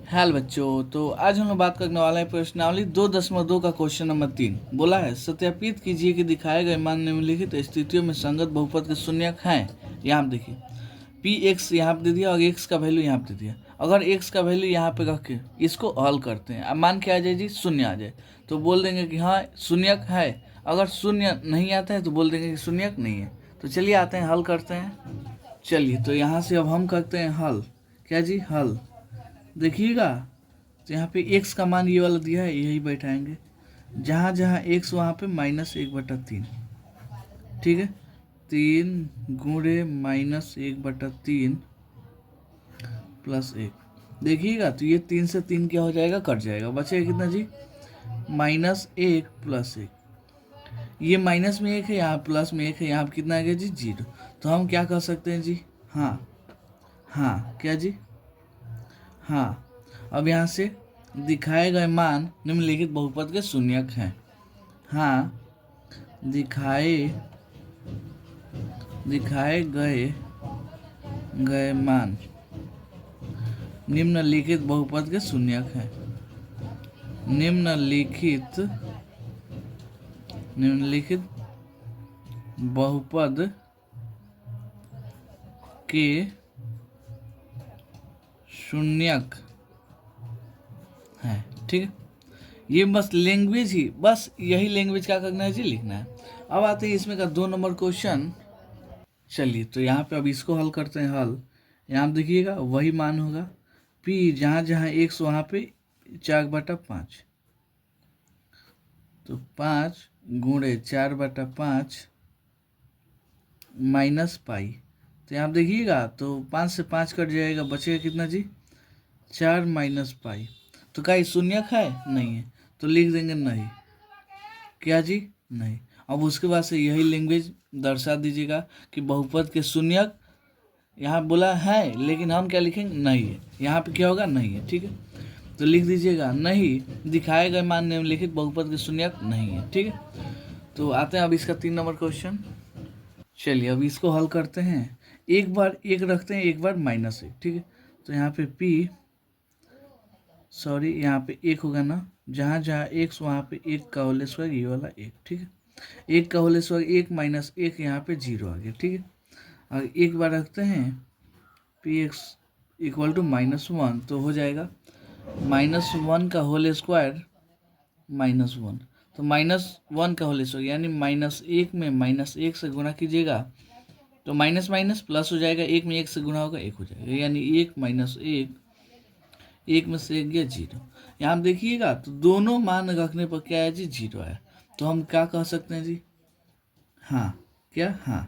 Hello बच्चों, तो आज हम लोग बात करने वाले हैं प्रश्नावली 2.2 का क्वेश्चन नंबर 3। बोला है सत्यापित कीजिए कि दिखाए गए मान निम्नलिखित स्थितियों में संगत बहुपद के शून्यक हैं। यहाँ पे देखिए पी एक्स यहाँ पे दे दिया और एक्स का वैल्यू यहाँ पे दे दिया। अगर एक्स का वैल्यू यहाँ पे रख के इसको हल करते हैं, अब मान के आ जाए जी शून्य आ जाए तो बोल देंगे कि हाँ शून्यक है। अगर शून्य नहीं आता है तो बोल देंगे कि शून्यक नहीं है। तो चलिए आते हैं हल करते हैं। चलिए तो यहाँ से अब हम करते हैं हल। क्या जी हल देखिएगा, तो यहाँ पे x का मान ये वाला दिया है, यही बैठाएंगे। जहाँ जहाँ x वहाँ पे -1/3। ठीक है, 3 गुणे -1/3 +1। देखिएगा तो ये 3 से 3 क्या हो जाएगा, कट जाएगा। बचेगा कितना जी, -1 + 1। ये माइनस में 1 है, यहाँ प्लस में 1 है, यहाँ पे कितना आ गया जी 0। तो हम क्या कर सकते हैं जी, हाँ हाँ क्या जी, हाँ। अब यहाँ से दिखाए गए मान निम्नलिखित बहुपद के शून्यक हैं। हाँ, दिखाए गए मान निम्नलिखित बहुपद के शून्यक हैं। निम्नलिखित बहुपद के शून्यक है। ठीक है, ये बस लैंग्वेज ही, बस यही लैंग्वेज क्या करना है जी, लिखना है। अब आते हैं इसमें का 2 नंबर क्वेश्चन। चलिए तो यहाँ पे अब इसको हल करते हैं। हल यहाँ देखिएगा वही मान होगा p, जहाँ जहाँ x वहाँ पे 4/5। तो 5 गुणे 4/5 -π। तो यहाँ देखिएगा तो 5 से 5 कट जाएगा, बचेगा कितना जी, 4 - π। तो क्या ये शून्यक है, नहीं है, तो लिख देंगे नहीं। क्या जी, नहीं। अब उसके बाद से यही लैंग्वेज दर्शा दीजिएगा कि बहुपद के शून्यक यहाँ बोला है, लेकिन हम क्या लिखेंगे, नहीं है। यहाँ पे क्या होगा, नहीं है। ठीक है, तो लिख दीजिएगा नहीं, दिखाए गए मान निम्नलिखित बहुपद के शून्यक नहीं है। ठीक है, तो आते हैं अब इसका 3 नंबर क्वेश्चन। चलिए अब इसको हल करते हैं। एक बार एक रखते हैं, एक बार -1। ठीक है, तो यहाँ पे p, सॉरी यहाँ पे 1 होगा ना, जहाँ जहाँ x वहाँ पे 1 का होल स्क्वायर, ये वाला 1। ठीक है, 1 का होल स्क्वायर 1 - 1, यहाँ पे 0 आ गया। ठीक है, और एक बार रखते हैं px = -1, तो हो जाएगा -1 का होल स्क्वायर -1। तो -1 का होल स्क्वायर यानी -1 में -1 से गुणा कीजिएगा तो माइनस माइनस प्लस हो जाएगा, 1 में 1 से गुणा होगा 1 हो जाएगा, यानी 1 - 1, 1 में से 1 गया 0। यहाँ देखिएगा तो दोनों मान रखने पर क्या है जी, 0 आया। तो हम क्या कह सकते हैं जी, हाँ क्या, हाँ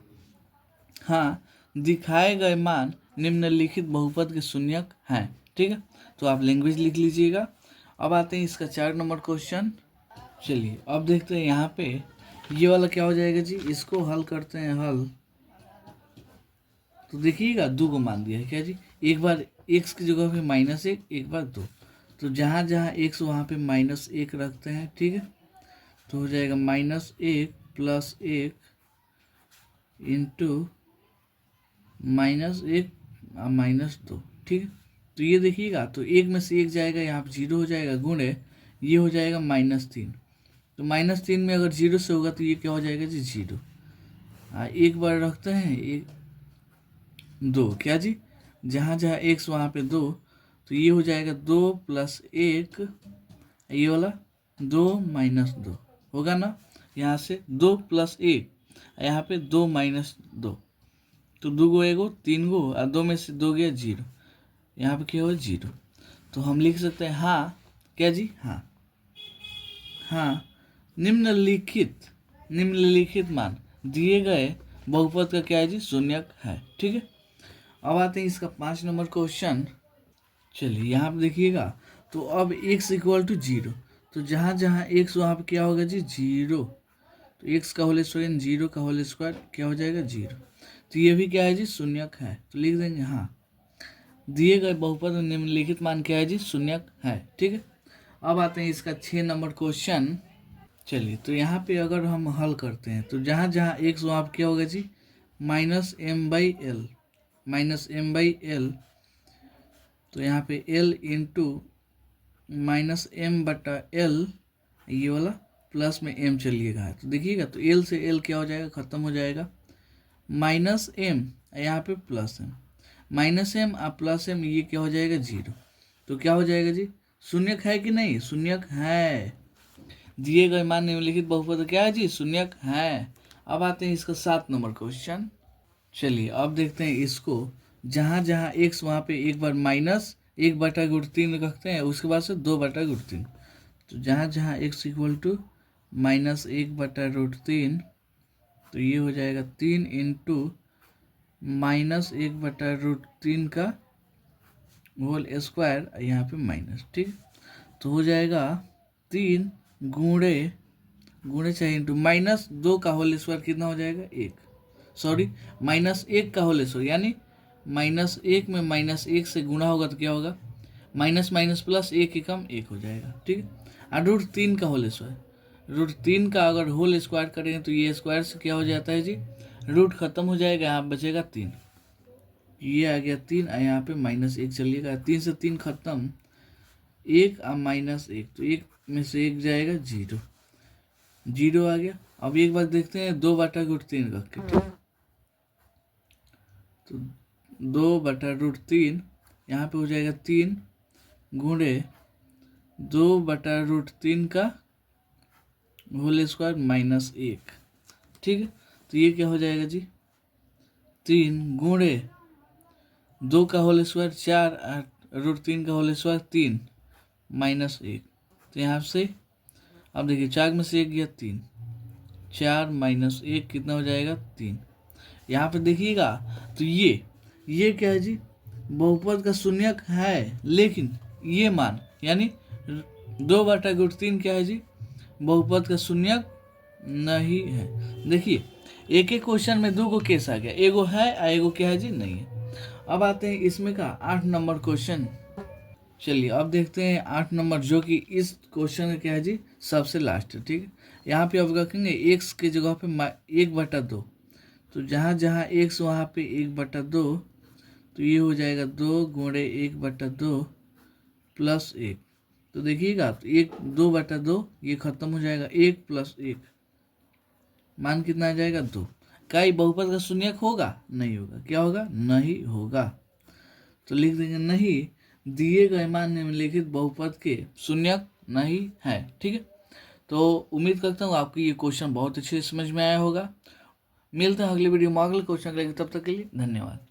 हाँ, दिखाए गए मान निम्नलिखित बहुपद के शून्यक हैं। ठीक है, तो आप लैंग्वेज लिख लीजिएगा। अब आते हैं इसका 4 नंबर क्वेश्चन। चलिए अब देखते हैं यहाँ पे ये वाला क्या हो जाएगा जी, इसको हल करते हैं। हल तो देखिएगा 2 को मान दिया है। क्या जी, एक बार x की जगह पे -1, एक बार 2। तो जहाँ जहाँ x वहाँ पे -1 रखते हैं। ठीक है, तो हो जाएगा -1 + 1 इंटू -1 -2। ठीक है, तो ये देखिएगा तो 1 में से 1 जाएगा, यहाँ पे 0 हो जाएगा, गुणे ये हो जाएगा -3। तो -3 में अगर 0 से होगा तो ये क्या हो जाएगा जी, 0। एक बार रखते हैं 1 2। क्या जी, जहाँ जहाँ x वहाँ पे 2, तो ये हो जाएगा 2 + 1, ये वाला 2 - 2 होगा ना। यहाँ से 2 + 1, यहाँ पे 2 - 2, तो 2 गो 1 गो 3 गो, और 2 में से 2 गया 0। यहाँ पे क्या हो, 0। तो हम लिख सकते हैं हाँ क्या जी, हाँ हाँ, निम्नलिखित मान दिए गए बहुपद का क्या है जी, शून्यक है। ठीक है, अब आते हैं इसका 5 नंबर क्वेश्चन। चलिए यहाँ पे देखिएगा तो अब x = 0, तो जहाँ जहाँ x वहाँ पे क्या होगा जी, 0। तो x का होल स्क्वायर 0 का होल स्क्वायर क्या हो जाएगा, 0। तो ये भी क्या है जी, शून्यक है। तो लिख देंगे हाँ, दिए गए बहुपद में निम्नलिखित मान क्या है जी, शून्यक है। ठीक है, अब आते हैं इसका 6 नंबर क्वेश्चन। चलिए तो यहाँ पे अगर हम हल करते हैं तो जहाँ जहाँ x वहाँ पे क्या होगा जी, -m/l तो यहाँ पे L इंटू माइनस एम बटा L, ये वाला प्लस में m चलिएगा, तो देखिएगा तो L से L क्या हो जाएगा, खत्म हो जाएगा, माइनस एम, यहाँ पे प्लस एम, माइनस एम और प्लस एम, ये क्या हो जाएगा, जीरो। तो क्या हो जाएगा जी, शून्यक है कि नहीं, शून्यक है। दिए गए मान निम्नलिखित बहुपद क्या है जी, शून्यक है। अब आते हैं इसका 7 नंबर क्वेश्चन। चलिए अब देखते हैं इसको, जहाँ जहाँ एक्स वहाँ पे एक बार माइनस 1/√3 रखते हैं, उसके बाद से 2/√3। तो जहाँ जहाँ एक्स इक्वल टू माइनस 1/√3, तो ये हो जाएगा 3 इंटू माइनस 1/√3 का होल स्क्वायर, यहाँ पे माइनस, ठीक। तो हो जाएगा 3 गुणे चाहिए इंटू माइनस 2 का होल स्क्वायर, कितना हो जाएगा, 1, सॉरी माइनस 1 का होल स्क्वायर, यानी माइनस 1 में माइनस 1 से गुणा होगा तो क्या होगा, माइनस माइनस प्लस 1 ही कम 1 हो जाएगा, ठीक। और √3 का होल स्क्वायर, √3 का अगर होल स्क्वायर करेंगे तो ये स्क्वायर से क्या हो जाता है जी, रूट खत्म हो जाएगा, यहाँ बचेगा 3, ये आ गया 3, यहाँ पे -1 चलिएगा, 3 से 3 खत्म, 1 और -1, तो 1 में से 1 जाएगा, 0, 0 आ गया। अब एक बार देखते हैं 2/√3 रख के, ठीक। तो 2/√3 यहाँ पे हो जाएगा 3 गुणे 2/√3 का होल स्क्वायर -1, ठीक है। तो ये क्या हो जाएगा जी, 3 गुणे 2 का होल स्क्वायर 4, √3 का होल स्क्वायर 3, -1, तो यहाँ से अब देखिए 4 में से 1 गया 3, 4 -1 कितना हो जाएगा, 3। यहाँ पे देखिएगा तो ये क्या है जी, बहुपद का शून्यक है, लेकिन ये मान यानी 2/√3 क्या है जी, बहुपद का शून्यक नहीं है। देखिए एक एक क्वेश्चन में 2 को केस आ गया, एगो है और एगो क्या है जी, नहीं है। अब आते हैं इसमें का 8 नंबर क्वेश्चन। चलिए अब देखते हैं 8 नंबर, जो कि इस क्वेश्चन का क्या है जी, सबसे लास्ट है, ठीक है। यहाँ पे अब रखेंगे एक्स के जगह पे 1/2, तो जहाँ जहाँ एक्स वहाँ पे 1/2, तो ये हो जाएगा 2 गुणे 1/2 प्लस 1। तो देखिएगा तो 2/2 ये खत्म हो जाएगा, 1 + 1 मान कितना आ जाएगा, 2। क्या ये बहुपद का शून्यक होगा, नहीं होगा, क्या होगा, नहीं होगा। तो लिख देंगे नहीं, दिए गए मान निम्नलिखित बहुपद के शून्यक नहीं है, ठीक है। तो उम्मीद करता हूँ आपको ये क्वेश्चन बहुत अच्छे से समझ में आया होगा। मिलते हैं अगली वीडियो में अगले क्वेश्चन के लिए, तब तक के लिए धन्यवाद।